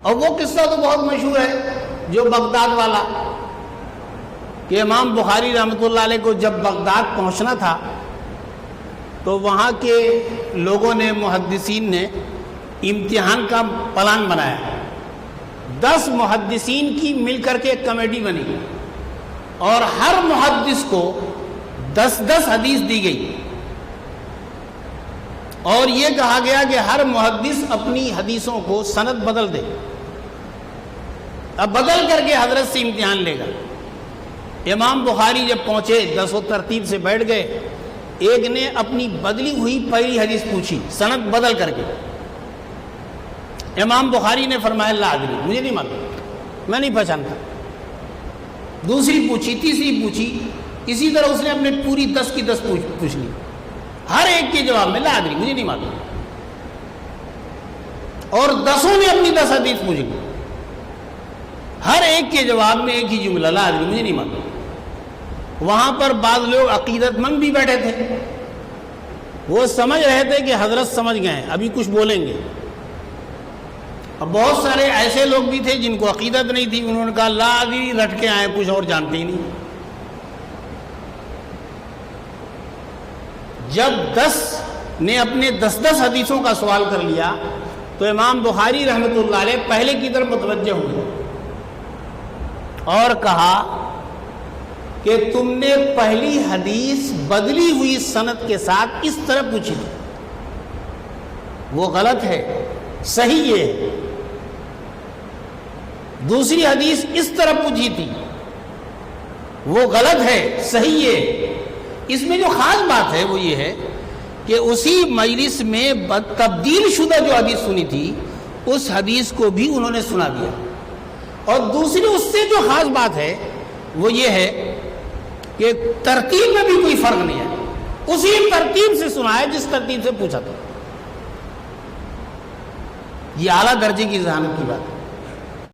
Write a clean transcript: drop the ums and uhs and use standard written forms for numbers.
اور وہ قصہ تو بہت مشہور ہے جو بغداد والا، کہ امام بخاری رحمۃ اللہ علیہ کو جب بغداد پہنچنا تھا تو وہاں کے لوگوں نے، محدثین نے امتحان کا پلان بنایا۔ 10 محدثین کی مل کر کے ایک کمیٹی بنی اور ہر محدث کو 10 حدیث دی گئی، اور یہ کہا گیا کہ ہر محدث اپنی حدیثوں کو سند بدل دے، اب بدل کر کے حضرت سے امتحان لے گا۔ امام بخاری جب پہنچے 10 ترتیب سے بیٹھ گئے، ایک نے اپنی بدلی ہوئی پہلی حدیث پوچھی سند بدل کر کے۔ امام بخاری نے فرمایا لا ادری، مجھے نہیں معلوم، میں نہیں پہچانتا۔ دوسری پوچھی، تیسری پوچھی، اسی طرح اس نے اپنے پوری 10 کی 10 پوچھ لی، ہر ایک کے جواب میں لا ادری، مجھے نہیں معلوم، اور 10 نے اپنی 10 حدیث پوچھ لی، ہر ایک کے جواب میں ایک ہی جملہ لا ادری، مجھے نہیں معلوم۔ وہاں پر بعض لوگ عقیدت مند بھی بیٹھے تھے، وہ سمجھ رہے تھے کہ حضرت سمجھ گئے ہیں، ابھی کچھ بولیں گے، اور بہت سارے ایسے لوگ بھی تھے جن کو عقیدت نہیں تھی، انہوں نے کہا لا ادری، رٹ کے آئے، کچھ اور جانتے ہی نہیں۔ جب 10 نے اپنے 10 حدیثوں کا سوال کر لیا تو امام بخاری رحمۃ اللہ علیہ پہلے کی طرف متوجہ ہوئے اور کہا کہ تم نے پہلی حدیث بدلی ہوئی سند کے ساتھ اس طرح پوچھی تھی، وہ غلط ہے، صحیح یہ ہے۔ دوسری حدیث اس طرح پوچھی تھی، وہ غلط ہے، صحیح یہ ہے۔ اس میں جو خاص بات ہے وہ یہ ہے کہ اسی مجلس میں تبدیل شدہ جو حدیث سنی تھی اس حدیث کو بھی انہوں نے سنا دیا، اور دوسری اس سے جو خاص بات ہے وہ یہ ہے کہ ترتیب میں بھی کوئی فرق نہیں ہے، اسی ترتیب سے سنا ہے جس ترتیب سے پوچھا تھا۔ یہ اعلیٰ درجے کی ذہانت کی بات ہے۔